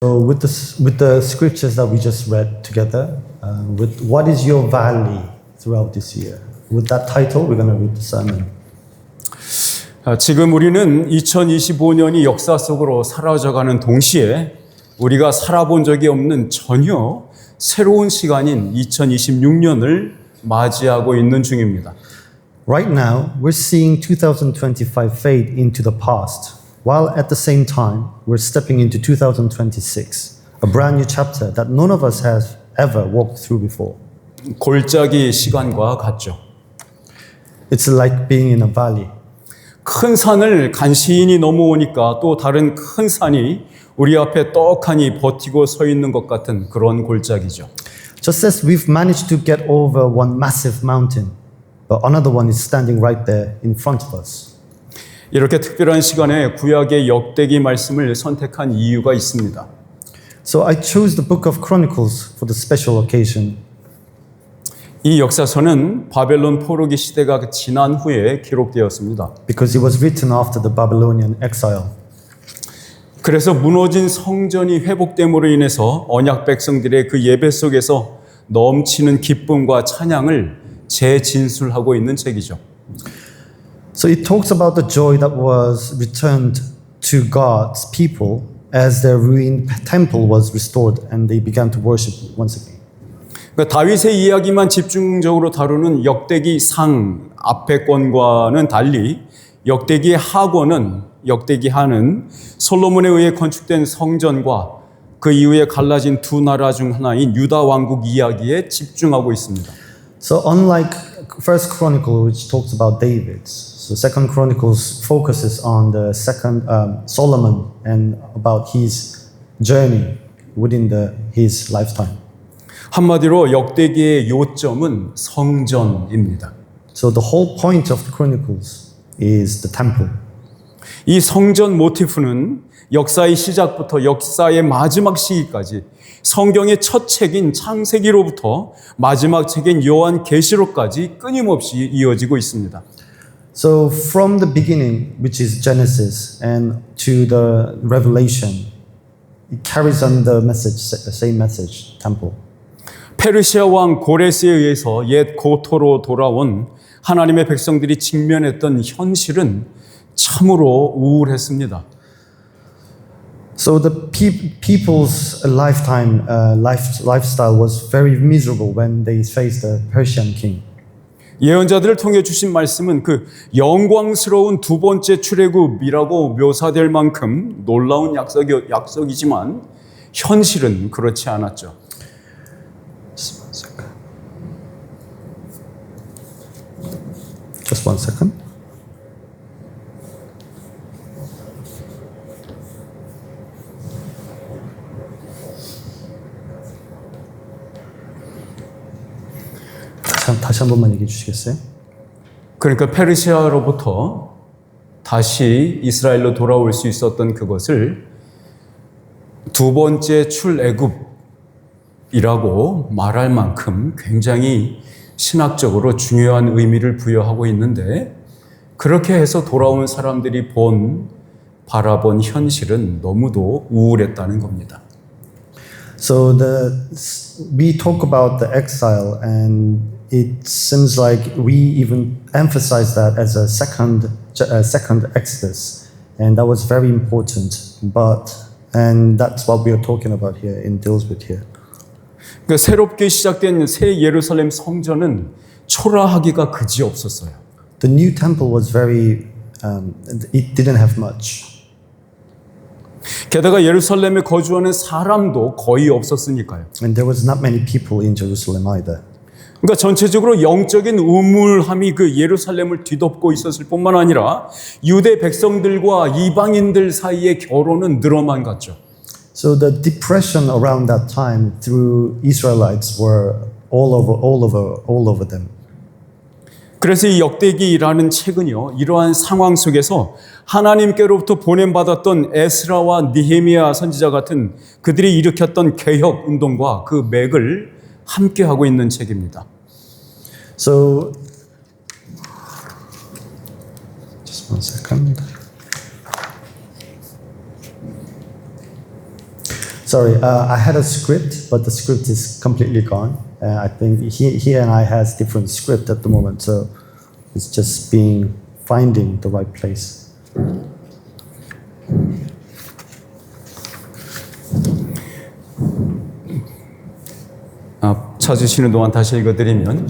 So with the scriptures that we just read together, with what is your valley throughout this year? With that title, we're going to read the sermon. 지금 우리는 2025년이 역사 속으로 사라져가는 동시에 우리가 살아본 적이 없는 전혀 새로운 시간인 2026년을 맞이하고 있는 중입니다. Right now, we're seeing 2025 fade into the past, while at the same time, we're stepping into 2026, a brand new chapter that none of us has ever walked through before. 골짜기 시간과 같죠. It's like being in a valley. 큰 산을 간신히 넘어오니까 또 다른 큰 산이 우리 앞에 떡하니 버티고 서 있는 것 같은 그런 골짜기죠. Just as we've managed to get over one massive mountain, but another one is standing right there in front of us. 이렇게 특별한 시간에 구약의 역대기 말씀을 선택한 이유가 있습니다. So I chose the book of Chronicles for the special occasion. 이 역사서는 바벨론 포로기 시대가 지난 후에 기록되었습니다. Because it was written after the Babylonian exile. 그래서 무너진 성전이 회복됨으로 인해서 언약 백성들의 그 예배 속에서 넘치는 기쁨과 찬양을 재진술하고 있는 책이죠. So it talks about the joy that was returned to God's people as their ruined temple was restored and they began to worship once again. 그러니까 다윗의 이야기만 집중적으로 다루는 역대기 상 앞의 권과는 달리 역대기 하는 솔로몬에 의해 건축된 성전과 그 이후에 갈라진 두 나라 중 하나인 유다 왕국 이야기에 집중하고 있습니다. So unlike First Chronicle, which talks about David, so Second Chronicles focuses on the second Solomon and about his journey within his lifetime. 한마디로 역대기의 요점은 성전입니다. So the whole point of the Chronicles is the temple. 이 성전 모티프는 역사의 시작부터 역사의 마지막 시기까지 성경의 첫 책인 창세기로부터 마지막 책인 요한계시록까지 끊임없이 이어지고 있습니다. So from the beginning, which is Genesis, and to the Revelation, it carries on the same message, temple. 페르시아 왕 고레스에 의해서 옛 고토로 돌아온 하나님의 백성들이 직면했던 현실은 참으로 우울했습니다. So the people's lifestyle was very miserable when they faced the Persian king. 예언자들을 통해 주신 말씀은 그 영광스러운 두 번째 출애굽이라고 묘사될 만큼 놀라운 약속이지만 현실은 그렇지 않았죠. Just one second. 다시 한 번만 얘기해 주시겠어요? 그러니까 페르시아로부터 다시 이스라엘로 돌아올 수 있었던 그것을 두 번째 출애굽이라고 말할 만큼 굉장히 신학적으로 중요한 의미를 부여하고 있는데 그렇게 해서 돌아온 사람들이 바라본 현실은 너무도 우울했다는 겁니다. So we talk about the exile and it seems like we even emphasize that as a second Exodus, and that was very important. And that's what we are talking about here in Dillswood here. 그러니까 새롭게 시작된 새 예루살렘 성전은 초라하기가 그지없었어요. The new temple was it didn't have much. 게다가 예루살렘에 거주하는 사람도 거의 없었으니까요. And there was not many people in Jerusalem either. 그러니까 전체적으로 영적인 우물함이 그 예루살렘을 뒤덮고 있었을 뿐만 아니라 유대 백성들과 이방인들 사이의 결혼은 늘어만 갔죠. So the depression around that time through Israelites were all over them. 그래서 이 역대기라는 책은요, 이러한 상황 속에서 하나님께로부터 보냄받았던 에스라와 느헤미야 선지자 같은 그들이 일으켰던 개혁 운동과 그 맥을 함께 하고 있는 책입니다. So, just one second. Sorry, I had a script, but the script is completely gone. I think he and I has different script at the moment, so it's just finding the right place. 찾으시는 동안 다시 읽어드리면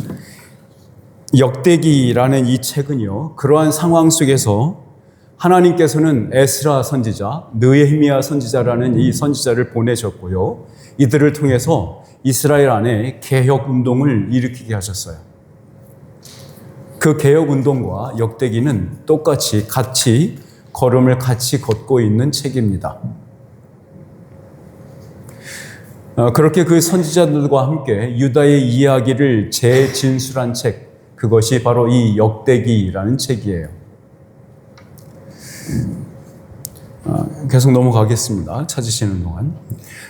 역대기라는 이 책은요, 그러한 상황 속에서 하나님께서는 에스라 선지자, 느헤미야 선지자라는 이 선지자를 보내셨고요. 이들을 통해서 이스라엘 안에 개혁 운동을 일으키게 하셨어요. 그 개혁 운동과 역대기는 똑같이 걸음을 같이 걷고 있는 책입니다. 그렇게 그 선지자들과 함께 유다의 이야기를 재진술한 책, 그것이 바로 이 역대기라는 책이에요. 계속 넘어가겠습니다. 찾으시는 동안.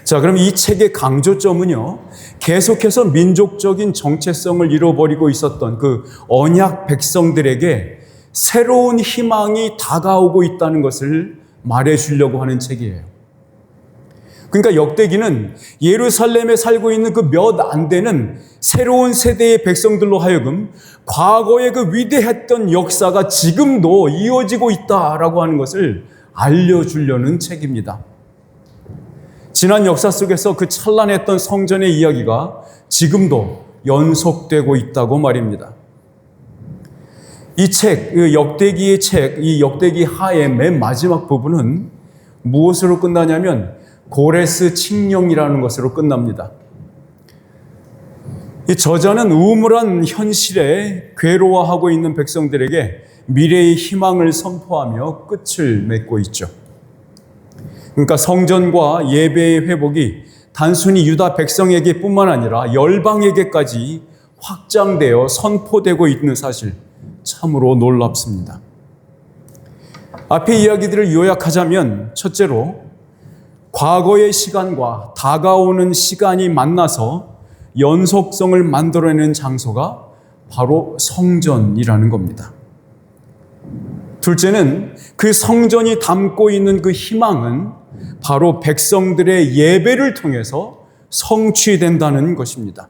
자, 그럼 이 책의 강조점은요, 계속해서 민족적인 정체성을 잃어버리고 있었던 그 언약 백성들에게 새로운 희망이 다가오고 있다는 것을 말해주려고 하는 책이에요. 그러니까 역대기는 예루살렘에 살고 있는 그 몇 안 되는 새로운 세대의 백성들로 하여금 과거의 그 위대했던 역사가 지금도 이어지고 있다라고 하는 것을 알려주려는 책입니다. 지난 역사 속에서 그 찬란했던 성전의 이야기가 지금도 연속되고 있다고 말입니다. 이 책, 이 역대기의 책, 이 역대기 하의 맨 마지막 부분은 무엇으로 끝나냐면 고레스 칙령이라는 것으로 끝납니다. 이 저자는 우물한 현실에 괴로워하고 있는 백성들에게 미래의 희망을 선포하며 끝을 맺고 있죠. 그러니까 성전과 예배의 회복이 단순히 유다 백성에게 뿐만 아니라 열방에게까지 확장되어 선포되고 있는 사실, 참으로 놀랍습니다. 앞의 이야기들을 요약하자면 첫째로 과거의 시간과 다가오는 시간이 만나서 연속성을 만들어내는 장소가 바로 성전이라는 겁니다. 둘째는 그 성전이 담고 있는 그 희망은 바로 백성들의 예배를 통해서 성취된다는 것입니다.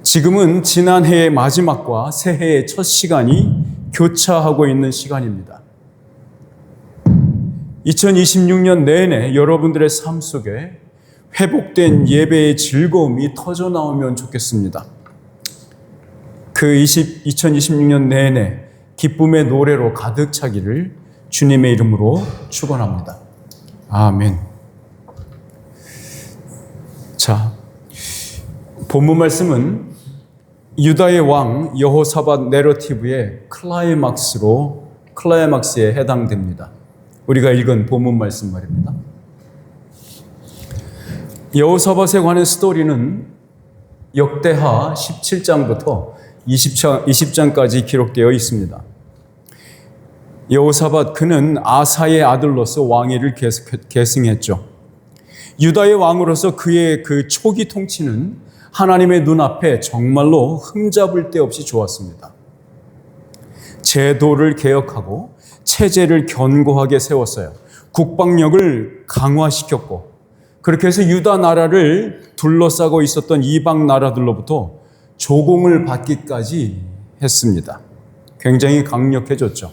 지금은 지난해의 마지막과 새해의 첫 시간이 교차하고 있는 시간입니다. 2026년 내내 여러분들의 삶 속에 회복된 예배의 즐거움이 터져 나오면 좋겠습니다. 그 2026년 내내 기쁨의 노래로 가득 차기를 주님의 이름으로 축원합니다. 아멘. 자, 본문 말씀은 유다의 왕 여호사밧 내러티브의 클라이막스에 해당됩니다. 우리가 읽은 본문 말씀 말입니다. 여호사밧에 관한 스토리는 역대하 17장부터 20장까지 기록되어 있습니다. 여호사밧 그는 아사의 아들로서 왕위를 계승했죠. 유다의 왕으로서 그의 그 초기 통치는 하나님의 눈앞에 정말로 흠잡을 데 없이 좋았습니다. 제도를 개혁하고 체제를 견고하게 세웠어요. 국방력을 강화시켰고, 그렇게 해서 유다 나라를 둘러싸고 있었던 이방 나라들로부터 조공을 받기까지 했습니다. 굉장히 강력해졌죠.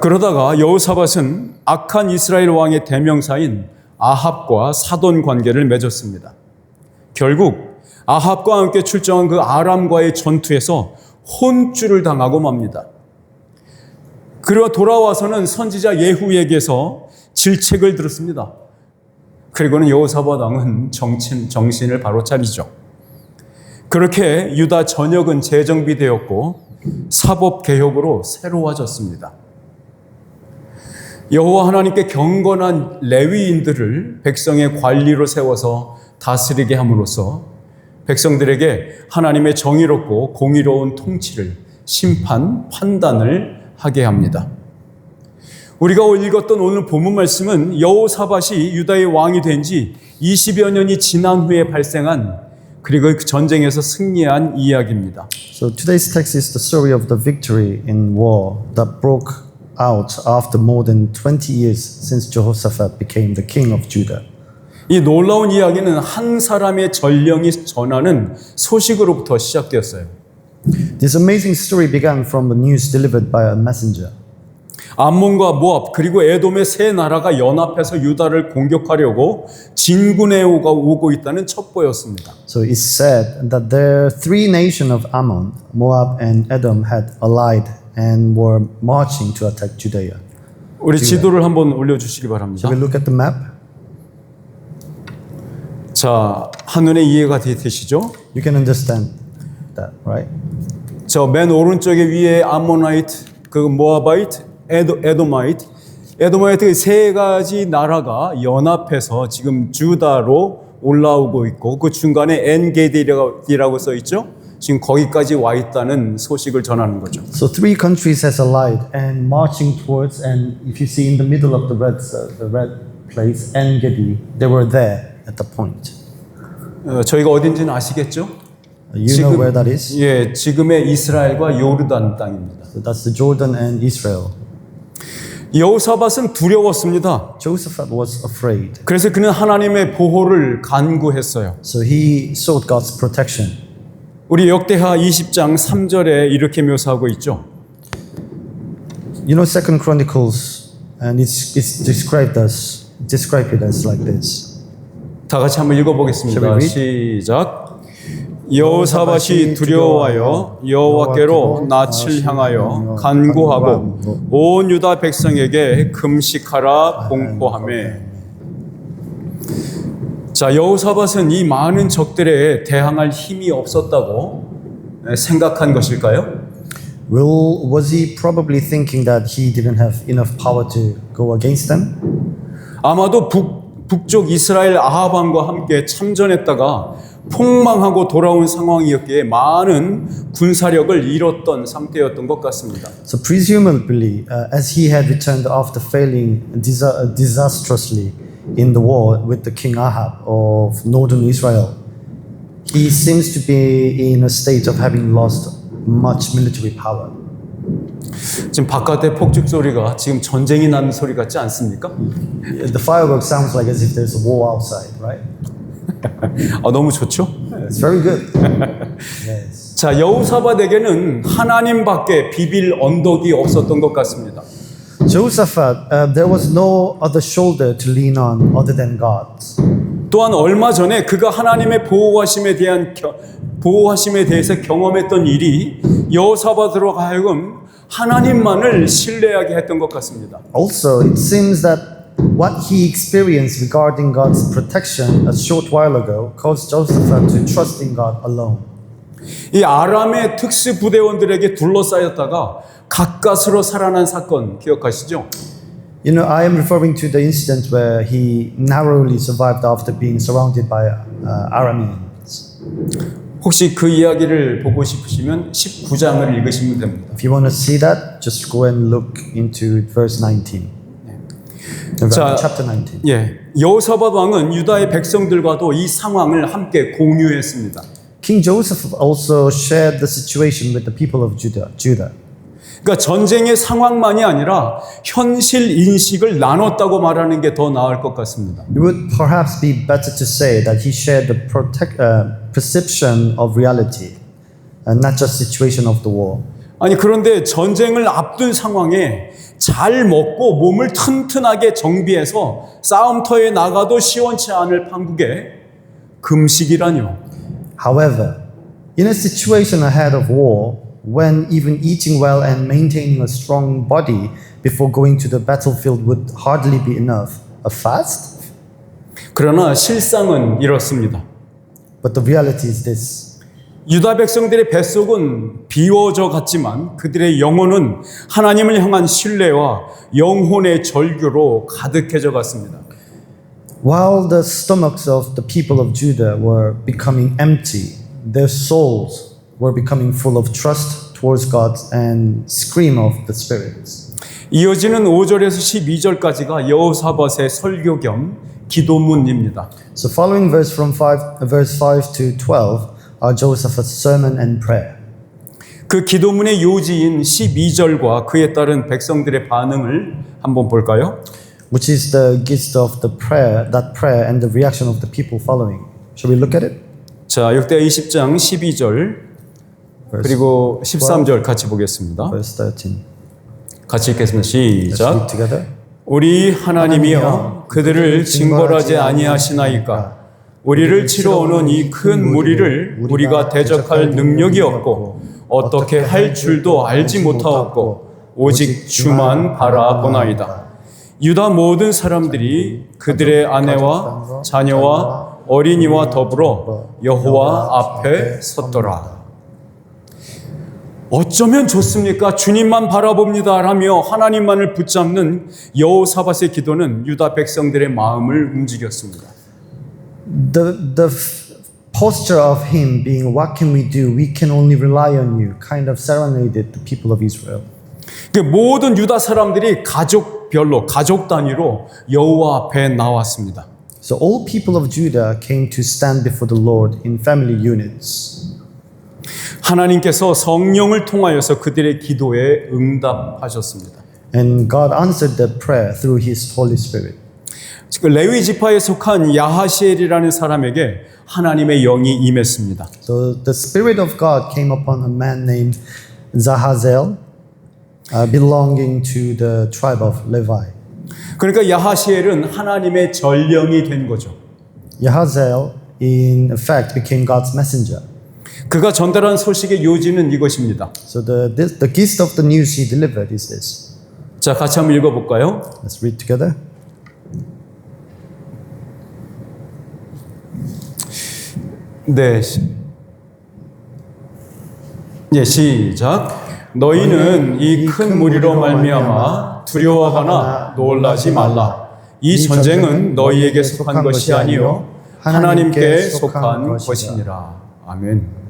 그러다가 여호사밧은 악한 이스라엘 왕의 대명사인 아합과 사돈 관계를 맺었습니다. 결국 아합과 함께 출정한 그 아람과의 전투에서 혼쭐을 당하고 맙니다. 그리고 돌아와서는 선지자 예후에게서 질책을 들었습니다. 그리고는 여호사밧 왕은 정신을 바로 차리죠. 그렇게 유다 전역은 재정비되었고 사법개혁으로 새로워졌습니다. 여호와 하나님께 경건한 레위인들을 백성의 관리로 세워서 다스리게 함으로써 백성들에게 하나님의 정의롭고 공의로운 통치를, 심판, 판단을 하게 합니다. 우리가 읽었던 오늘 본문 말씀은 여호사밧이 유다의 왕이 된 지 20여 년이 지난 후에 발생한, 그리고 그 전쟁에서 승리한 이야기입니다. So today's text is the story of the victory in war that broke out after more than 20 years since Jehoshaphat became the king of Judah. 이 놀라운 이야기는 한 사람의 전령이 전하는 소식으로부터 시작되었어요. This amazing story began from the news delivered by a messenger. 암몬과 모압 그리고 에돔의 세 나라가 연합해서 유다를 공격하려고 진군해 오고 있다는 첩보였습니다. So it's said that the three nations of Ammon, Moab, and Edom had allied and were marching to attack Judea. 우리 지도를 한번 올려주시기 바랍니다. Shall we look at the map? 자, 한눈에 이해가 되시죠? You can understand that, right? 저 맨 오른쪽에 위에 암모나이트, 그 모아바이트, 에도마이트 세 가지 나라가 연합해서 지금 주다로 올라오고 있고 그 중간에 엔게디라고 써 있죠. 지금 거기까지 와 있다는 소식을 전하는 거죠. So three countries has allied and marching towards, and if you see in the middle of the red place, En-Gedi, they were there at the point. 저희가 어딘지는 아시겠죠? You know where that is? 예, 지금의 이스라엘과 요르단 땅입니다. So that's the Jordan and Israel. 여호사밧은 두려웠습니다. Jehoshaphat was afraid. 그래서 그는 하나님의 보호를 간구했어요. So he sought God's protection. 우리 역대하 20장 3절에 이렇게 묘사하고 있죠. You know, Second Chronicles, and it's described it as like this. 다 같이 한번 읽어보겠습니다. 시작. 여호사밧이 두려워하여 여호와께로 낯을 향하여 간구하고 온 유다 백성에게 금식하라 공포하매. 자, 여호사밧은 이 많은 적들에 대항할 힘이 없었다고 생각한 것일까요? Well, was he probably thinking that he didn't have enough power to go against them? 아마도 북쪽 이스라엘 아합 왕과 함께 참전했다가 폭망하고 돌아온 상황이었기에 많은 군사력을 잃었던 상태였던 것 같습니다. So presumably, as he had returned after failing disastrously in the war with the king Ahab of northern Israel, he seems to be in a state of having lost much military power. 지금 바깥에 폭죽 소리가 지금 전쟁이 나는 소리 같지 않습니까? The fireworks sounds like as if there's a war outside, right? 너무 좋죠? It's very good. Yes. 자, 여호사밧에게는 하나님밖에 비빌 언덕이 없었던 것 같습니다. Jehoshaphat, there was no other shoulder to lean on other than God. 또한 얼마 전에 그가 하나님의 보호하심에 대해서 경험했던 일이 여호사밧으로 하여금 하나님만을 신뢰하게 했던 것 같습니다. Also, it seems that what he experienced regarding God's protection a short while ago caused Jehoshaphat to trust in God alone. 이 아람의 특수 부대원들에게 둘러싸였다가 가까스로 살아난 사건 기억하시죠? You know, I am referring to the incident where he narrowly survived after being surrounded by Arameans. 혹시 그 이야기를 보고 싶으시면 19장을 읽으시면 됩니다. If you want to see that, just go and look into verse 19. 자, chapter 19. 예, 여호사밧 왕은 유다의 백성들과도 이 상황을 함께 공유했습니다. King Joseph also shared the situation with the people of Judah. 그러니까 전쟁의 상황만이 아니라 현실 인식을 나눴다고 말하는 게 더 나을 것 같습니다. It would perhaps be better to say that he shared the perception of reality, and not just situation of the war. 아니 그런데 전쟁을 앞둔 상황에 잘 먹고 몸을 튼튼하게 정비해서 싸움터에 나가도 시원치 않을 판국에 금식이라뇨. However, in a situation ahead of war, when even eating well and maintaining a strong body before going to the battlefield would hardly be enough, a fast? 그러나 실상은 이렇습니다. But the reality is this. 유다 백성들의 뱃속은 비워져 갔지만 그들의 영혼은 하나님을 향한 신뢰와 영혼의 절규로 가득해져 갔습니다. While the stomachs of the people of Judah were becoming empty, their souls were becoming full of trust towards God and scream of the spirits. 이어지는 5절에서 12절까지가 여호사밧의 설교 겸 기도문입니다. So following verse 5 to 12 are Jehoshaphat's sermon and prayer. 그 기도문의 요지인 12절과 그에 따른 백성들의 반응을 한번 볼까요? which is the gist of the prayer, that prayer and the reaction of the people following. Shall we look at it? 자, 역대하 20장 12절 그리고 13절 같이 보겠습니다. Verse 13. 같이 읽겠습니다. Let's read 시작. together. 우리 하나님이여 그들을 징벌하지 아니하시나이까 우리를 치러 오는 이 큰 무리를 우리가 대적할 능력이 없고 어떻게 할 줄도 알지 못하옵고 오직 주만 바라보나이다. 유다 모든 사람들이 그들의 아내와 자녀와 어린이와 더불어 여호와 앞에 섰더라. 어쩌면 좋습니까? 주님만 바라봅니다 라며 하나님만을 붙잡는 여호사밧의 기도는 유다 백성들의 마음을 움직였습니다. The posture of him being, what can we do? We can only rely on you, kind of serenaded the people of Israel. 모든 유다 사람들이 가족별로, 가족 단위로 여호와 앞에 나왔습니다. So all people of Judah came to stand before the Lord in family units. 하나님께서 성령을 통하여서 그들의 기도에 응답하셨습니다. And God answered that prayer through His Holy Spirit. 레위 지파에 속한 야하시엘이라는 사람에게 하나님의 영이 임했습니다. So the Spirit of God came upon a man named Zahazel, belonging to the tribe of Levi. 그러니까 야하시엘은 하나님의 전령이 된 거죠. Yahazel, in effect, became God's messenger. 그가 전달한 소식의 요지는 이것입니다. So the gist of the news he delivered is this. 자, 같이 한번 읽어볼까요? Let's read together. 네, 시작. 너희는 이 큰 무리로 말미암아 두려워하거나 놀라지 말라. 이 전쟁은 너희에게 속한 것이 아니요 하나님께 속한 것이니라. 아멘.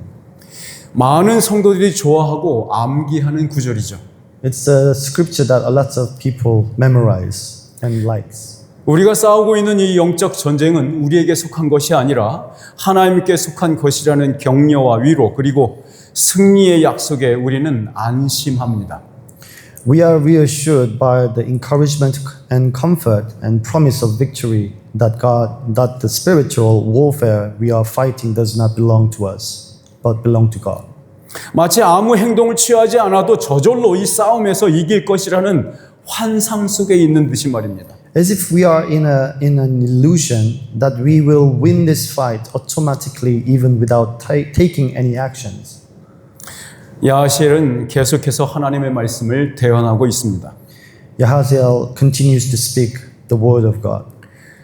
많은 성도들이 좋아하고 암기하는 구절이죠. It's a scripture that a lot of people memorize and likes. 우리가 싸우고 있는 이 영적 전쟁은 우리에게 속한 것이 아니라 하나님께 속한 것이라는 격려와 위로 그리고 승리의 약속에 우리는 안심합니다. We are reassured by the encouragement and comfort and promise of victory that the spiritual warfare we are fighting does not belong to us, but belong to God. 마치 아무 행동을 취하지 않아도 저절로 이 싸움에서 이길 것이라는 환상 속에 있는 듯이 말입니다. As if we are in an illusion that we will win this fight automatically even without taking any actions. 야하시엘은 계속해서 하나님의 말씀을 대언하고 있습니다. Yahaziel continues to speak the word of God.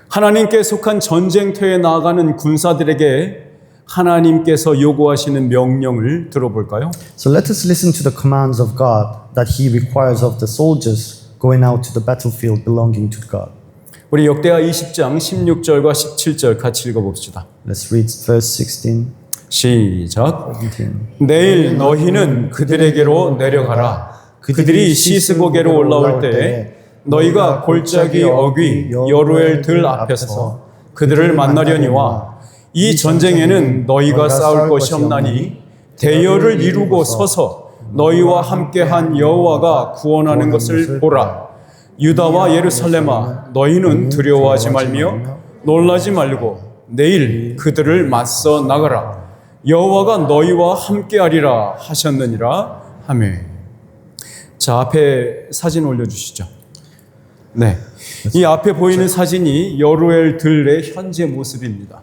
하나님께 속한 전쟁터에 나아가는 군사들에게 하나님께서 요구하시는 명령을 들어볼까요? So let us listen to the commands of God that He requires of the soldiers going out to the battlefield belonging to God. 우리 역대하 20장 16절과 17절 같이 읽어봅시다. Let's read verse 16. 시작. 내일 너희는 그들에게로 내려가라. 그들이 시스고게로 올라올 때에 너희가 골짜기 어귀 여루엘 들 앞에서 그들을 만나려니와 이 전쟁에는 너희가 싸울 것이 없나니 대열을 이루고 서서 너희와 함께한 여호와가 구원하는 것을 보라. 유다와 예루살렘아 너희는 두려워하지 말며 놀라지 말고 내일 그들을 맞서 나가라. 여호와가 너희와 함께하리라 하셨느니라 하며. 자, 앞에 사진 올려주시죠. 네, 이 앞에 보이는 사진이 여루엘 들의 현재 모습입니다.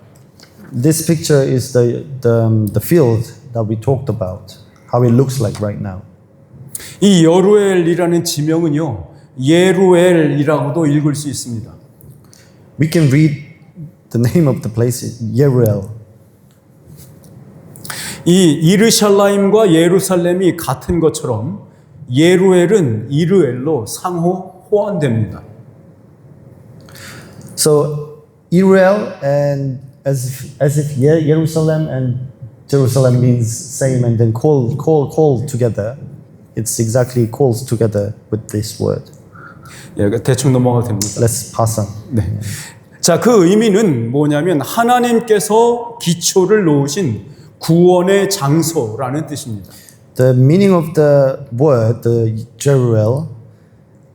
This picture is the field that we talked about, how it looks like right now. 이 여루엘이라는 지명은요, 예루엘이라고도 읽을 수 있습니다. We can read the name of the place, Yeruel. 이 이르샬라임과 예루살렘이 같은 것처럼 예루엘은 이르엘로 상호 호환됩니다. So Israel and as if Jerusalem and Jerusalem means same and then call together. It's exactly calls together with this word. 예, 대충 넘어가도 됩니다. Let's pass on. 네. 자, 그 의미는 뭐냐면 하나님께서 기초를 놓으신 구원의 장소라는 뜻입니다. The meaning of the word, the Jeruel,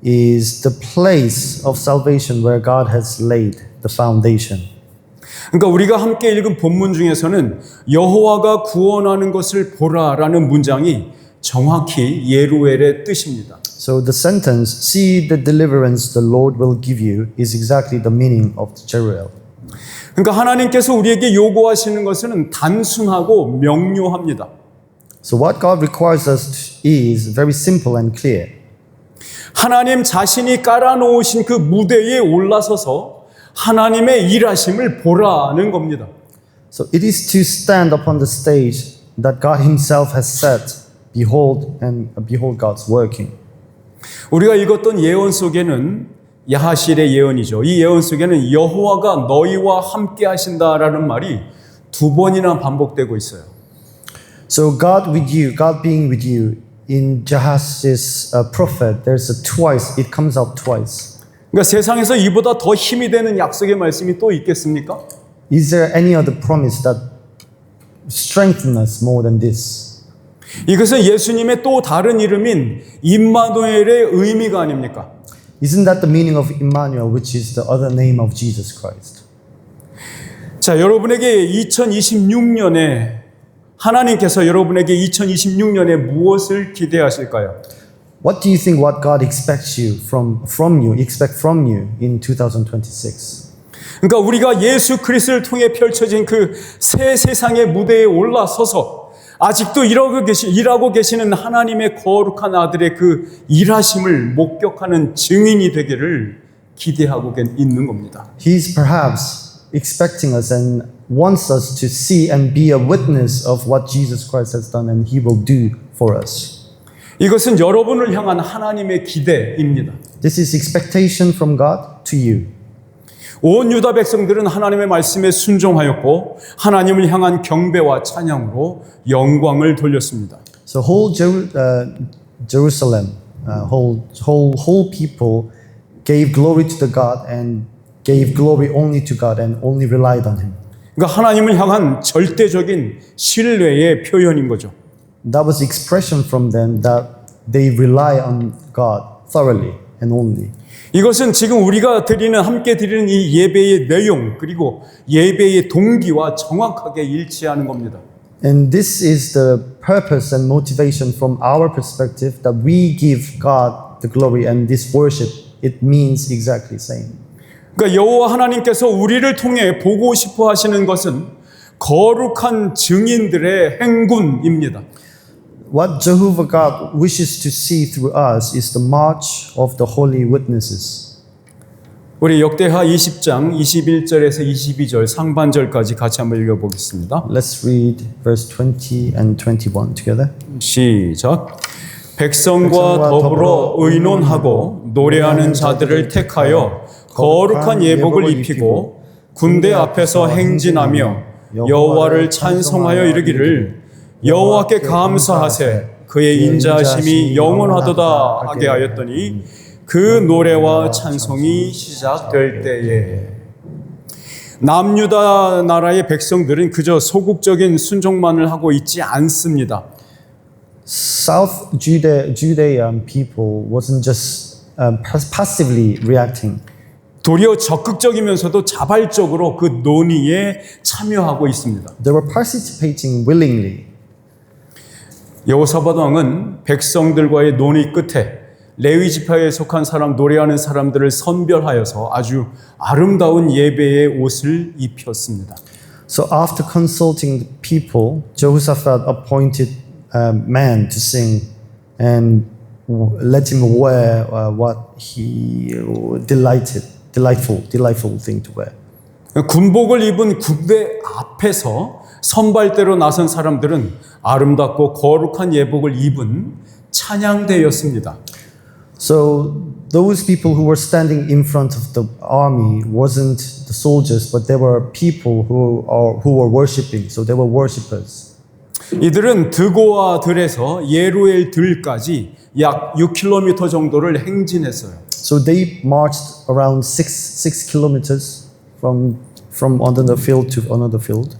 is the place of salvation where God has laid the foundation. 그러니까 우리가 함께 읽은 본문 중에서는 여호와가 구원하는 것을 보라라는 문장이 정확히 예루엘의 뜻입니다. So the sentence, see the deliverance the Lord will give you, is exactly the meaning of the Jeruel. 그러니까 하나님께서 우리에게 요구하시는 것은 단순하고 명료합니다. So what God requires us is very simple and clear. 하나님 자신이 깔아놓으신 그 무대에 올라서서 하나님의 일하심을 보라는 겁니다. So it is to stand upon the stage that God himself has set, behold God's working. 우리가 읽었던 예언 속에는 야하실의 예언이죠. 이 예언 속에는 여호와가 너희와 함께 하신다라는 말이 두 번이나 반복되고 있어요. So God with you, God being with you, in Jahash's prophet, there's a twice, it comes out twice. 그러니까 세상에서 이보다 더 힘이 되는 약속의 말씀이 또 있겠습니까? Is there any other promise that strengthens us more than this? 이것은 예수님의 또 다른 이름인 임마누엘의 의미가 아닙니까? Isn't that the meaning of Emmanuel, which is the other name of Jesus Christ? 자, 여러분에게 2026년에 하나님께서 여러분에게 2026년에 무엇을 기대하실까요? What do you think what God expects you from you in 2026? 그러니까 우리가 예수 그리스도를 통해 펼쳐진 그 새 세상의 무대에 올라서서 아직도 일하고 계시는 하나님의 거룩한 아들의 그 일하심을 목격하는 증인이 되기를 기대하고 있는 겁니다. He's perhaps expecting us and wants us to see and be a witness of what Jesus Christ has done and He will do for us. 이것은 여러분을 향한 하나님의 기대입니다. This is expectation from God to you. 온 유다 백성들은 하나님의 말씀에 순종하였고 하나님을 향한 경배와 찬양으로 영광을 돌렸습니다. So whole Jerusalem, whole people gave glory to the God and gave glory only to God and only relied on Him. 그러니까 하나님을 향한 절대적인 신뢰의 표현인 거죠. That was expression from them that they rely on God thoroughly and only. 이것은 지금 우리가 함께 드리는 이 예배의 내용 그리고 예배의 동기와 정확하게 일치하는 겁니다. And this is the purpose and motivation from our perspective that we give God the glory and this worship. It means exactly same. 그러니까 여호와 하나님께서 우리를 통해 보고 싶어 하시는 것은 거룩한 증인들의 행군입니다. What Jehovah God wishes to see through us is the march of the holy witnesses. 우리 역대하 20장 21절에서 22절 상반절까지 같이 한번 읽어보겠습니다. Let's read verse 20 and 21 together. 시작. 백성과 더불어 의논하고 노래하는 자들을 택하여 거룩한 예복을 입히고 군대 앞에서 행진하며 여호와를 찬송하여 이르기를 여호와께 감사하세 그의 인자하심이 영원하도다 하게 하였더니 그 노래와 찬송이 시작될 때에 남유다 나라의 백성들은 그저 소극적인 순종만을 하고 있지 않습니다. South Judean people wasn't just passively reacting. 도리어 적극적이면서도 자발적으로 그 논의에 참여하고 있습니다. They were participating willingly. 여호사밧 왕은 백성들과의 논의 끝에 레위 지파에 속한 노래하는 사람들을 선별하여서 아주 아름다운 예배의 옷을 입혔습니다. So after consulting the people, Jehoshaphat appointed a man to sing and let him wear what he delightful thing to wear. 군복을 입은 군대 앞에서 선발대로 나선 사람들은 아름답고 거룩한 예복을 입은 찬양대였습니다. So those people who were standing in front of the army wasn't the soldiers, but they were people who were worshiping. So they were worshipers. 이들은 드고와 들에서 예루엘 들까지 약 6km 정도를 행진했어요. So they marched around 6 kilometers from another field to another field.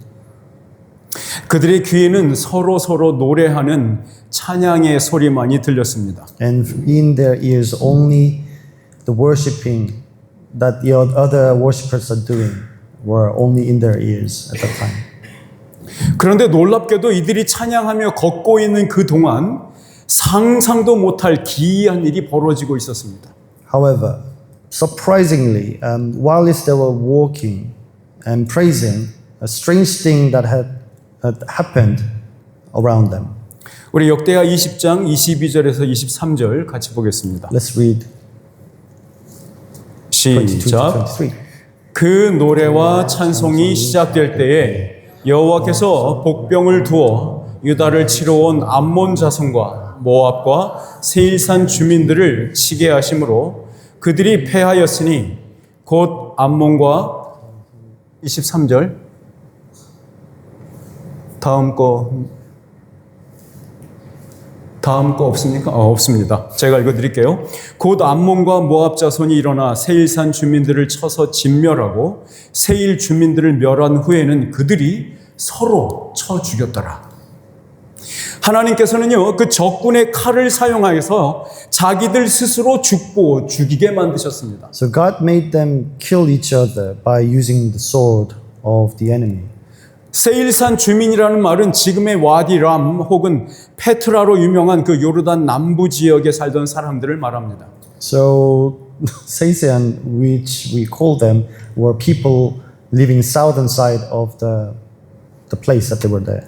그들의 귀에는 서로 노래하는 찬양의 소리만이 들렸습니다. And in their ears only the worshiping that the other worshippers are doing were only in their ears at that time. 그런데 놀랍게도 이들이 찬양하며 걷고 있는 그 동안 상상도 못할 기이한 일이 벌어지고 있었습니다. However, surprisingly, while they were walking and praising, a strange thing that had happened around them. 우리 역대하 20장 22절에서 23절 같이 보겠습니다. Let's read 22 to 시작. 23. 그 노래와 찬송이 시작될 때에 여호와께서 복병을 두어 유다를 치러 온 암몬 자손과 모압과 세일산 주민들을 치게 하심으로 그들이 패하였으니 곧 암몬과 23절 다음 거 없습니까? 없습니다. 제가 읽어드릴게요. 곧 암몬과 모압 자손이 일어나 세일산 주민들을 쳐서 진멸하고 세일 주민들을 멸한 후에는 그들이 서로 쳐 죽였더라. 하나님께서는요, 그 적군의 칼을 사용하여서 자기들 스스로 죽고 죽이게 만드셨습니다. So God made them kill each other by using the sword of the enemy. 세일산 주민이라는 말은 지금의 와디람 혹은 페트라로 유명한 그 요르단 남부 지역에 살던 사람들을 말합니다. So Seisan, which we call them, were people living southern side of the place that they were there.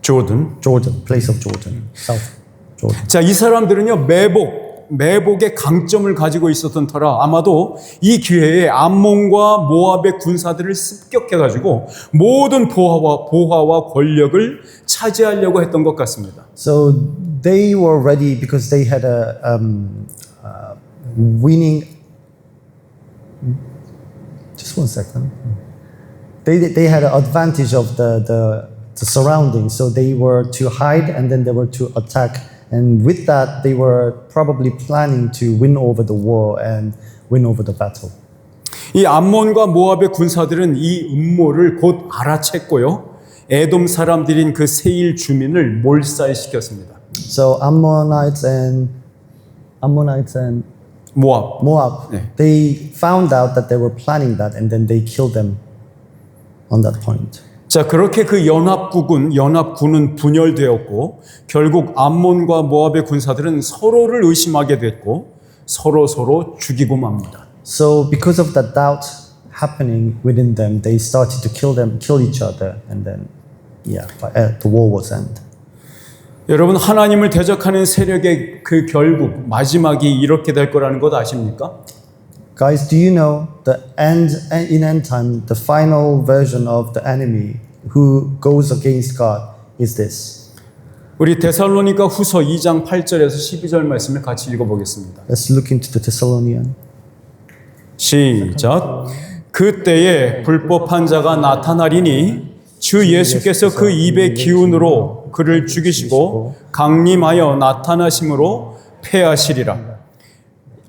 조던. Jordan, place of Jordan, South Jordan. 자, 이 사람들은요, 매복의 강점을 가지고 있었던 터라 아마도 이 기회에 암몬과 모압의 군사들을 습격해가지고 모든 보화와 권력을 차지하려고 했던 것 같습니다. So they were ready because they had a winning. Just one second. They had an advantage of the surroundings, so they were to hide and then they were to attack. And with that, they were probably planning to win over the war and win over the battle. 이 암몬과 모압의 군사들은 이 음모를 곧 알아챘고요. 에돔 사람들인 그 세일 주민을 몰살시켰습니다. So Ammonites and 모압. Moab, they found out that they were planning that, and then they killed them on that point. 자, 그렇게 그 연합군은 분열되었고 결국 암몬과 모압의 군사들은 서로를 의심하게 됐고 서로 죽이고 맙니다. So because of that doubt happening within them, they started to kill each other, and then the war was end. 여러분, 하나님을 대적하는 세력의 그 결국 마지막이 이렇게 될 거라는 것 아십니까? Guys, do you know in end time, the final version of the enemy who goes against God is this? 우리 데살로니가 후서 2장 8절에서 12절 말씀을 같이 읽어보겠습니다. Let's look into the Thessalonian. 시작. 그때에 불법한 자가 나타나리니 주 예수께서 그 입의 기운으로 그를 죽이시고 강림하여 나타나심으로 패하시리라.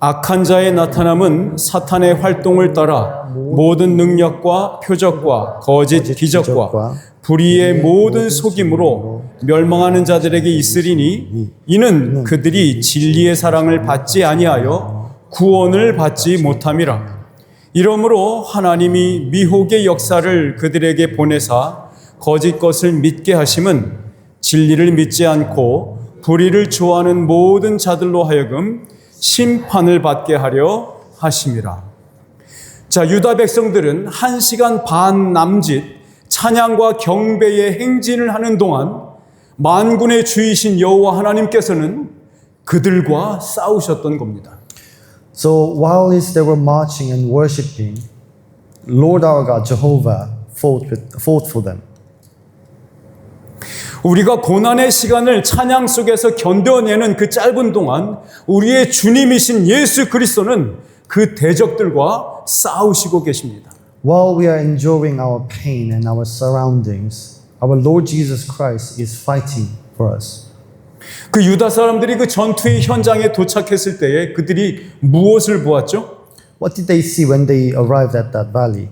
악한 자의 나타남은 사탄의 활동을 따라 모든 능력과 표적과 거짓 기적과 불의의 모든 속임으로 멸망하는 자들에게 있으리니 이는 그들이 진리의 사랑을 받지 아니하여 구원을 받지 못함이라. 이러므로 하나님이 미혹의 역사를 그들에게 보내사 거짓 것을 믿게 하심은 진리를 믿지 않고 불의를 좋아하는 모든 자들로 하여금 심판을 받게 하려 하심이라. 자, 유다 백성들은 1시간 반 남짓 찬양과 경배의 행진을 하는 동안 만군의 주이신 여호와 하나님께서는 그들과 싸우셨던 겁니다. So while they were marching and worshiping, Lord our God, Jehovah, fought for them. 우리가 고난의 시간을 찬양 속에서 견뎌내는 그 짧은 동안 우리의 주님이신 예수 그리스도는 그 대적들과 싸우시고 계십니다. While we are enduring our pain and our surroundings, our Lord Jesus Christ is fighting for us. 그 유다 사람들이 그 전투의 현장에 도착했을 때에 그들이 무엇을 보았죠? What did they see when they arrived at that valley?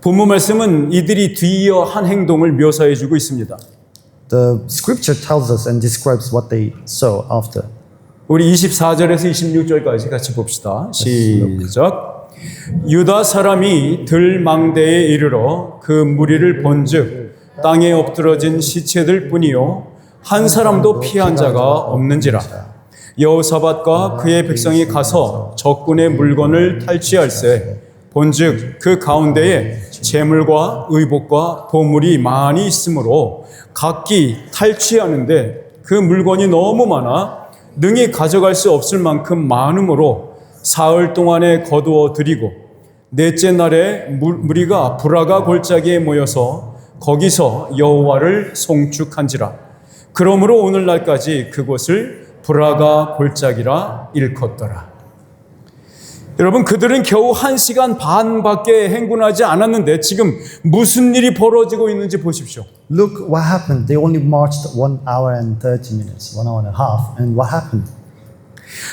본문 말씀은 이들이 뒤이어 한 행동을 묘사해 주고 있습니다. The scripture tells us and describes what they saw after. 우리 24절에서 26절까지 같이 봅시다. 시작. 유다 사람이 들망대에 이르러 그 무리를 본즉 땅에 엎드러진 시체들 뿐이요 한 사람도 피한 자가 없는지라. 여호사밧과 그의 백성이 가서 적군의 물건을 탈취할세 본즉 그 가운데에 재물과 의복과 보물이 많이 있으므로 각기 탈취하는데 그 물건이 너무 많아 능히 가져갈 수 없을 만큼 많으므로 사흘 동안에 거두어 드리고 넷째 날에 무리가 브라가 골짜기에 모여서 거기서 여호와를 송축한지라. 그러므로 오늘날까지 그곳을 브라가 골짜기라 일컫더라. 여러분, 그들은 겨우 1시간 반밖에 행군하지 않았는데 지금 무슨 일이 벌어지고 있는지 보십시오. Look what happened. They only marched 1 hour and 30 minutes, 1 hour and a half. And what happened?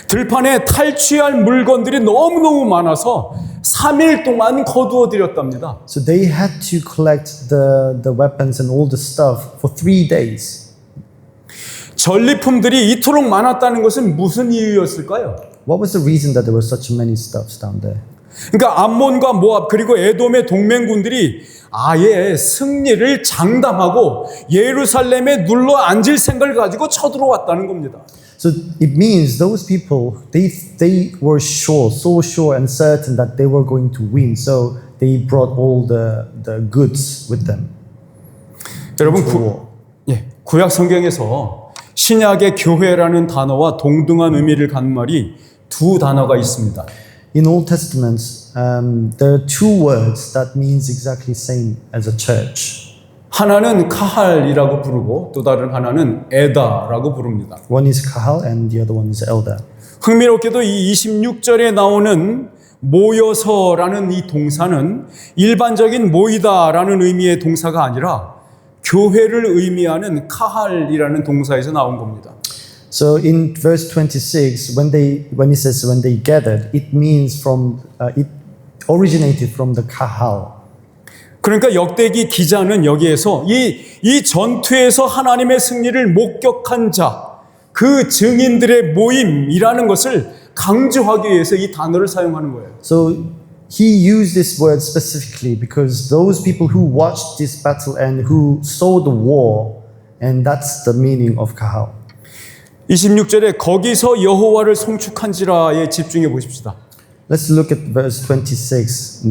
들판에 탈취할 물건들이 너무너무 많아서 3일 동안 거두어 들였답니다. So they had to collect the weapons and all the stuff for 3 days. 전리품들이 이토록 많았다는 것은 무슨 이유였을까요? What was the reason that there were such many stuffs down there? 그러니까 암몬과 모압 그리고 에돔의 동맹군들이 아예 승리를 장담하고 예루살렘에 눌러 앉을 생각을 가지고 쳐들어왔다는 겁니다. So it means those people, they were sure, so sure and certain that they were going to win. So they brought all the goods with them. 여러분, 구약 성경에서 신약의 교회라는 단어와 동등한 의미를 갖는 말이 2 단어가 있습니다. In Old Testament, there are 2 words that means exactly same as a church. 하나는 카할이라고 부르고 또 다른 하나는 에다라고 부릅니다. One is kahal and the other one is elder. 흥미롭게도 이 26절에 나오는 모여서라는 이 동사는 일반적인 모이다라는 의미의 동사가 아니라 교회를 의미하는 카할이라는 동사에서 나온 겁니다. So in verse 26, when it says when they gathered, it means it originated from the kahal. 그러니까 역대기 기자는 여기에서 이 전투에서 하나님의 승리를 목격한 자, 그 증인들의 모임이라는 것을 강조하기 위해서 이 단어를 사용하는 거예요. So he used this word specifically because those people who watched this battle and who saw the war, and that's the meaning of kahal. 26절에 거기서 여호와를 송축한지라에 집중해 보십시다. Let's look at verse 26.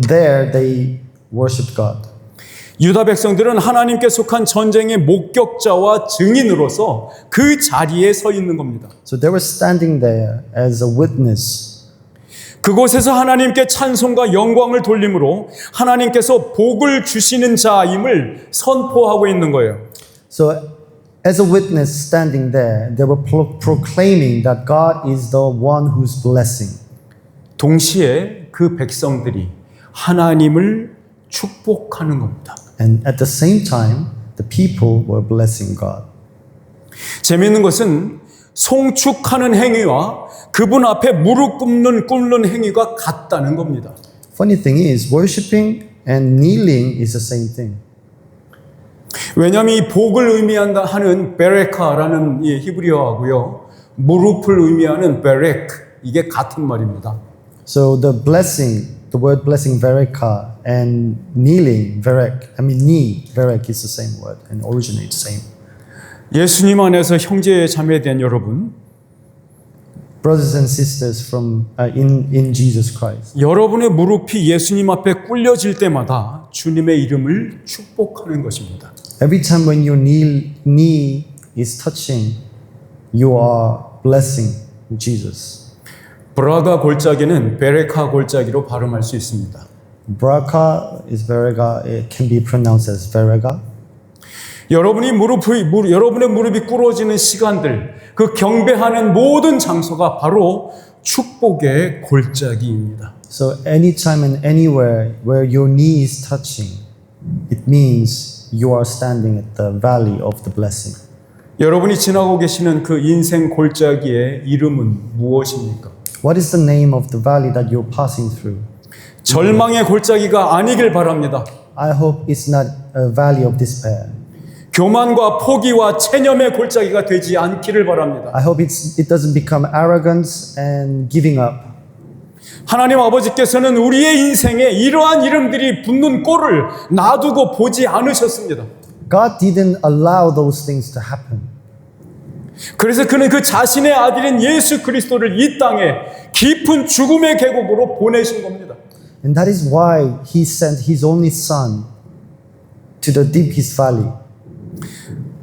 There they worshiped God. 유다 백성들은 하나님께 속한 전쟁의 목격자와 증인으로서 그 자리에 서 있는 겁니다. So they were standing there as a witness. 그곳에서 하나님께 찬송과 영광을 돌림으로 하나님께서 복을 주시는 자임을 선포하고 있는 거예요. So as a witness standing there, they were proclaiming that God is the one who's blessing. 동시에 그 백성들이 하나님을 축복하는 겁니다. And at the same time, the people were blessing God. 재미있는 것은 송축하는 행위와 그분 앞에 무릎 꿇는 행위가 같다는 겁니다. Funny thing is, worshiping and kneeling is the same thing. 왜냐하면 이 복을 의미한다 하는 베레카라는 이 히브리어하고요, 무릎을 의미하는 베렉, 이게 같은 말입니다. So the word blessing vereka and kneeling knee verek is the same word and originates same. 예수님 안에서 형제 자매된 여러분, Brothers and sisters from in Jesus Christ. 여러분의 무릎이 예수님 앞에 꿇려질 때마다 주님의 이름을 축복하는 것입니다. Every time when your knee is touching, you are blessing Jesus. 브라가 골짜기는 베레카 골짜기로 발음할 수 있습니다. Braka is verega. It can be pronounced as verega. 여러분의 무릎이 꿇어지는 시간들, 그 경배하는 모든 장소가 바로 축복의 골짜기입니다. So anytime and anywhere where your knee is touching, it means you are standing at the valley of the blessing. 여러분이 지나고 계시는 그 인생 골짜기의 이름은 무엇입니까? What is the name of the valley that you're passing through? 절망의 골짜기가 아니길 바랍니다. I hope it's not a valley of despair. 교만과 포기와 체념의 골짜기가 되지 않기를 바랍니다. I hope it doesn't become arrogance and giving up. 하나님 아버지께서는 우리의 인생에 이러한 이름들이 붙는 꼴을 놔두고 보지 않으셨습니다. God didn't allow those things to happen. 그래서 그는 그 자신의 아들인 예수 그리스도를 이 땅에 깊은 죽음의 계곡으로 보내신 겁니다. And that is why he sent his only son to the deepest valley.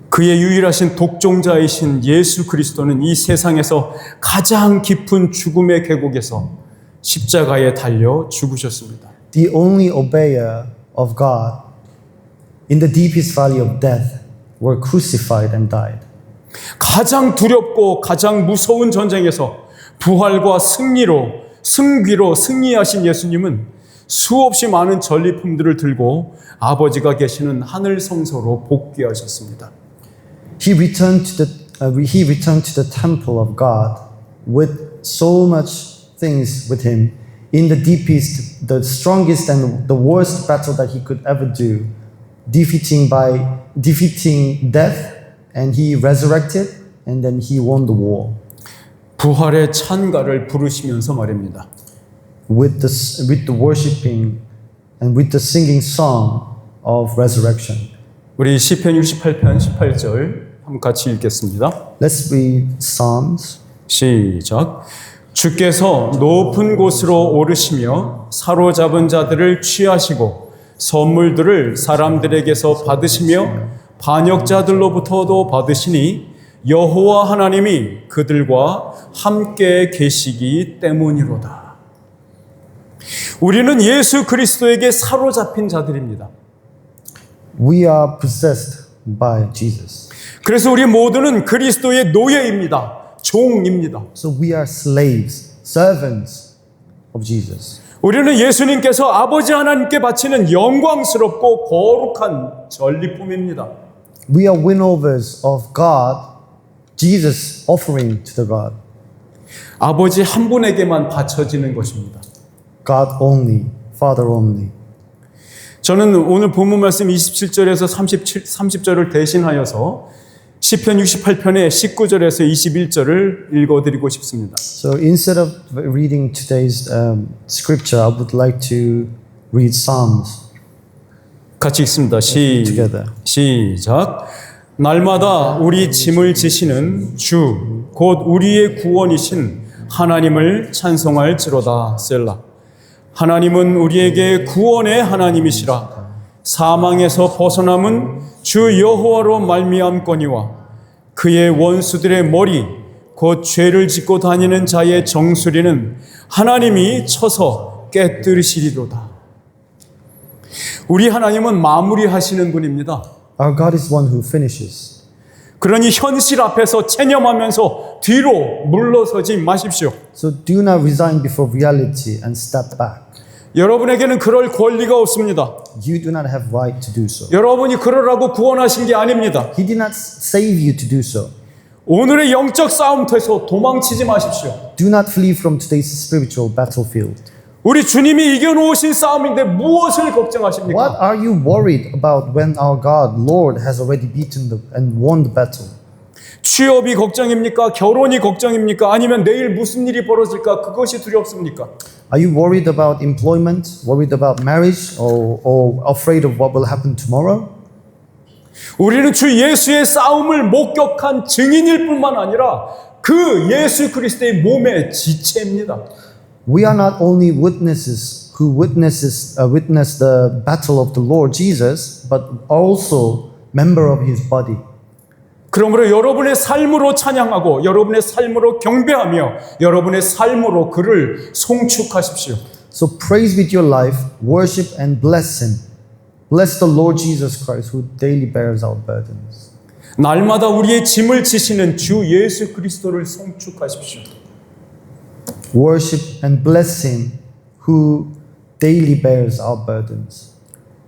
그의 유일하신 독종자이신 예수 그리스도는 이 세상에서 가장 깊은 죽음의 계곡에서 십자가에 달려 죽으셨습니다. The only obeyer of God in the deepest valley of death were crucified and died. 가장 두렵고 가장 무서운 전쟁에서 부활과 승귀로 승리하신 예수님은 수없이 많은 전리품들을 들고 아버지가 계시는 하늘 성소로 복귀하셨습니다. He returned to the temple of God with so much things with him in the deepest, the strongest and the worst battle that he could ever do, defeating death, and he resurrected and then he won the war. 부활의 찬가를 부르시면서 말입니다. With the worshiping and with the singing song of resurrection. 우리 시편 68편 18절 한번 같이 읽겠습니다. Let's read Psalms. 시작. 주께서 높은 곳으로 오르시며 사로잡은 자들을 취하시고 선물들을 사람들에게서 받으시며 반역자들로부터도 받으시니 여호와 하나님이 그들과 함께 계시기 때문이로다. 우리는 예수 그리스도에게 사로잡힌 자들입니다. We are possessed by Jesus. 그래서 우리 모두는 그리스도의 노예입니다. 종입니다. So we are slaves, servants of Jesus. 우리는 예수님께서 아버지 하나님께 바치는 영광스럽고 거룩한 전리품입니다. We are winovers of God, Jesus offering to the God. 아버지 한 분에게만 바쳐지는 것입니다. God only, Father only. 저는 오늘 본문 말씀 27절에서 30절을 대신하여서 시편 68편의 19절에서 21절을 읽어드리고 싶습니다. So instead of reading today's scripture, I would like to read Psalms 같이 읽습니다. together. 시작. 날마다 우리 짐을 지시는 주, 곧 우리의 구원이신 하나님을 찬송할지로다. 셀라. 하나님은 우리에게 구원의 하나님이시라. 사망에서 벗어남은 주 여호와로 말미암거니와 그의 원수들의 머리 곧 죄를 짓고 다니는 자의 정수리는 하나님이 쳐서 깨뜨리시리로다. 우리 하나님은 마무리하시는 분입니다. Our God is one who finishes. 그러니 현실 앞에서 체념하면서 뒤로 물러서지 마십시오. So do not resign before reality and step back. 여러분에게는 그럴 권리가 없습니다. You do not have right to do so. 여러분이 그러라고 구원하신 게 아닙니다. He did not save you to do so. 오늘의 영적 싸움터에서 도망치지 마십시오. Do not flee from today's spiritual battlefield. 우리 주님이 이겨놓으신 싸움인데 무엇을 걱정하십니까? What are you worried about when our God, Lord, has already beaten and won the battle? 취업이 걱정입니까? 결혼이 걱정입니까? 아니면 내일 무슨 일이 벌어질까? 그것이 두렵습니까? Are you worried about employment, worried about marriage, or afraid of what will happen tomorrow? 우리는 주 예수의 싸움을 목격한 증인일 뿐만 아니라 그 예수 그리스도의 몸의 지체입니다. We are not only witnesses who witness the battle of the Lord Jesus, but also member of His body. 그러므로 여러분의 삶으로 찬양하고 여러분의 삶으로 경배하며 여러분의 삶으로 그를 송축하십시오. So praise with your life, worship and bless Him. Bless the Lord Jesus Christ who daily bears our burdens. 날마다 우리의 짐을 지시는 주 예수 그리스도를 송축하십시오. Worship and bless Him who daily bears our burdens.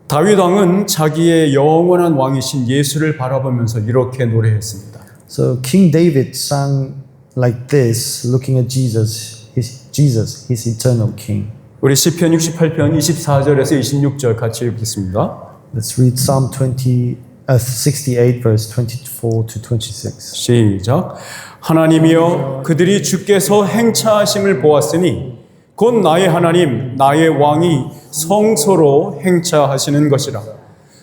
다윗 왕은 자기의 영원한 왕이신 예수를 바라보면서 이렇게 노래했습니다. So King David sang like this, looking at Jesus, his eternal King. 우리 시편 68편 24절에서 26절 같이 읽겠습니다. Let's read Psalm 68 verse 24 to 26. 시작. 하나님이여 그들이 주께서 행차하심을 보았으니 곧 나의 하나님 나의 왕이 성소로 행차하시는 것이라.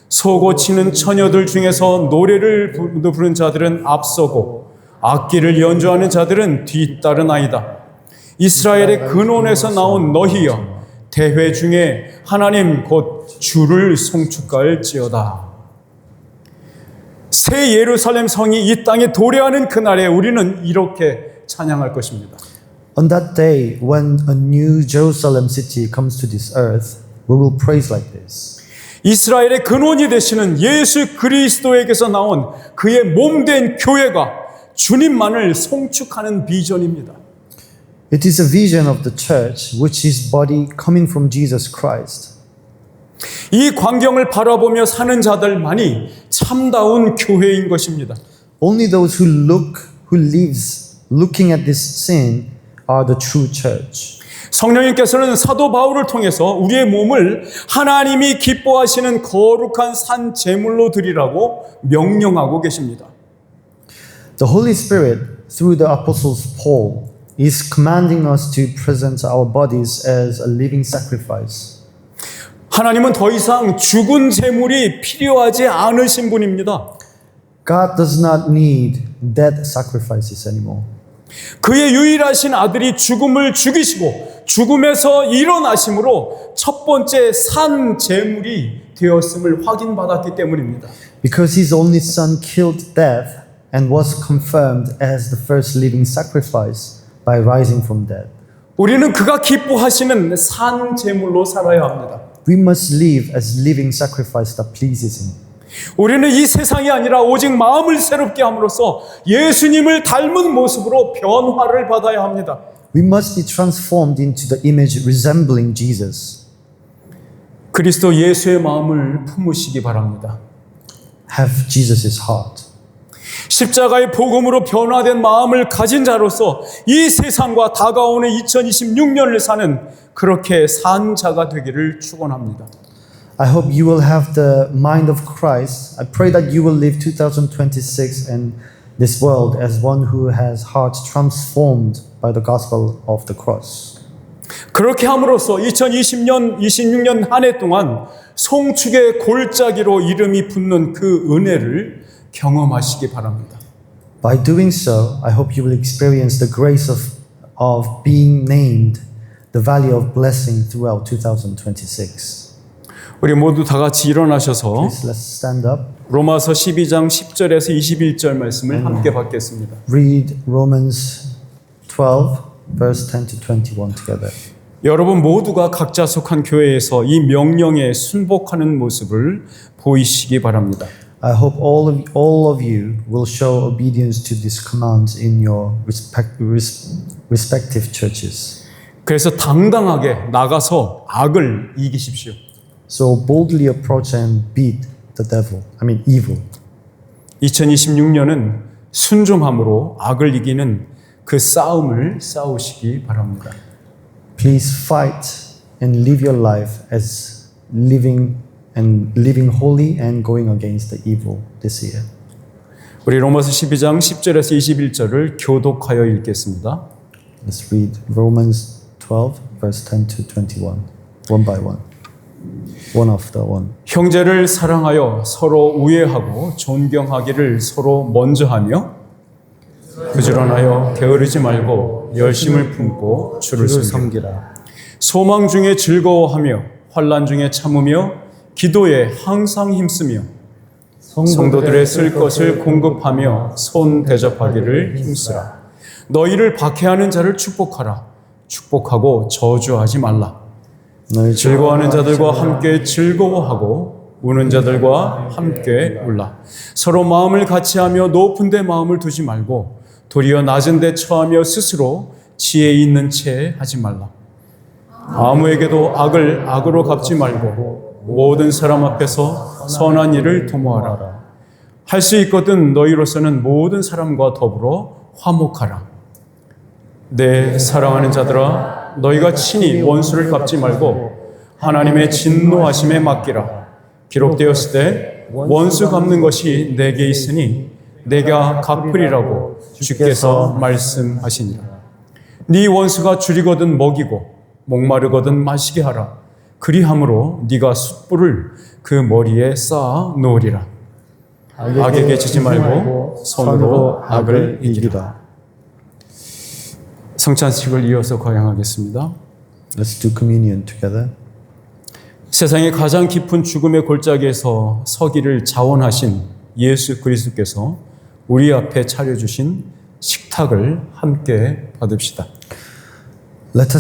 소 고치는 처녀들 중에서 노래를 부르는 자들은 앞서고 악기를 연주하는 자들은 뒤따르나이다. 이스라엘의 근원에서 나온 너희여 대회 중에 하나님 곧 주를 송축할지어다. 새 예루살렘 성이 이 땅에 도래하는 그날에 우리는 이렇게 찬양할 것입니다. On that day, when a new Jerusalem city comes to this earth, we will praise like this. 이스라엘의 근원이 되시는 예수 그리스도에게서 나온 그의 몸된 교회가 주님만을 송축하는 비전입니다. It is a vision of the church, which is body coming from Jesus Christ. 이 광경을 바라보며 사는 자들만이 참다운 교회인 것입니다. Only those who lives looking at this scene are the true church. 성령님께서는 사도 바울을 통해서 우리의 몸을 하나님이 기뻐하시는 거룩한 산 제물로 드리라고 명령하고 계십니다. The Holy Spirit, through the apostles Paul, is commanding us to present our bodies as a living sacrifice. 하나님은 더 이상 죽은 제물이 필요하지 않으신 분입니다. God does not need dead sacrifices anymore. 그의 유일하신 아들이 죽음을 죽이시고 죽음에서 일어나심으로 첫 번째 산 제물이 되었음을 확인받았기 때문입니다. Because his only son killed death and was confirmed as the first living sacrifice by rising from death. 우리는 그가 기뻐하시는 산 제물로 살아야 합니다. We must live as living sacrifice that pleases him. 우리는 이 세상이 아니라 오직 마음을 새롭게 함으로써 예수님을 닮은 모습으로 변화를 받아야 합니다. We must be transformed into the image resembling Jesus. 그리스도 예수의 마음을 품으시기 바랍니다. Have Jesus' heart. 십자가의 복음으로 변화된 마음을 가진 자로서 이 세상과 다가오는 2026년을 사는 그렇게 산 자가 되기를 축원합니다. I hope you will have the mind of Christ. I pray that you will live 2026 and this world as one who has heart transformed by the gospel of the cross. 그렇게 함으로써 2020년, 26년 한 해 동안 송축의 골짜기로 이름이 붙는 그 은혜를 경험하시기 바랍니다. By doing so, I hope you will experience the grace of being named the valley of blessing throughout 2026. 우리 모두 다 같이 일어나셔서 Please let's stand up. 로마서 12장 10절에서 21절 말씀을 함께 받겠습니다. Read Romans 12 verse 10 to 21 together. 여러분 모두가 각자 속한 교회에서 이 명령에 순복하는 모습을 보이시기 바랍니다. I hope all of you will show obedience to these commands in your respective churches. 그래서 당당하게 나가서 악을 이기십시오. So boldly approach and beat evil. 2026년은 순종함으로 악을 이기는 그 싸움을 싸우시기 바랍니다. Please fight and live your life as living holy and going against the evil this year. 우리 로마서 12장 10절에서 21절을 교독하여 읽겠습니다. Let's read Romans 12 verse 10 to 21 one by one. One after one. 형제를 사랑하여 서로 우애하고 존경하기를 서로 먼저 하며 부지런하여 게으르지 말고 열심을 품고 주를 섬기라. 소망 중에 즐거워하며 환난 중에 참으며 기도에 항상 힘쓰며 성도들의 쓸 것을 공급하며 손 대접하기를 힘쓰라. 너희를 박해하는 자를 축복하라. 축복하고 저주하지 말라. 즐거워하는 자들과 함께 즐거워하고 우는 자들과 함께 울라. 서로 마음을 같이하며 높은 데 마음을 두지 말고 도리어 낮은 데 처하며 스스로 지혜 있는 채 하지 말라. 아무에게도 악을 악으로 갚지 말고 모든 사람 앞에서 선한 일을 도모하라. 할 수 있거든 너희로서는 모든 사람과 더불어 화목하라. 내 사랑하는 자들아 너희가 친히 원수를 갚지 말고 하나님의 진노하심에 맡기라. 기록되었을 때 원수 갚는 것이 내게 있으니 내가 갚으리라고 주께서 말씀하시니라. 네 원수가 줄이거든 먹이고 목마르거든 마시게 하라. 그리함으로 네가 숯불을 그 머리에 쌓아 놓으리라. 악에게 지지 말고 손으로 악을 이기라. 성찬식을 이어서 거행하겠습니다. Let's do communion together. 세상의 가장 깊은 죽음의 골짜기에서 서기를 자원하신 예수 그리스도께서 우리 앞에 차려주신 식탁을 함께 받읍시다. Let us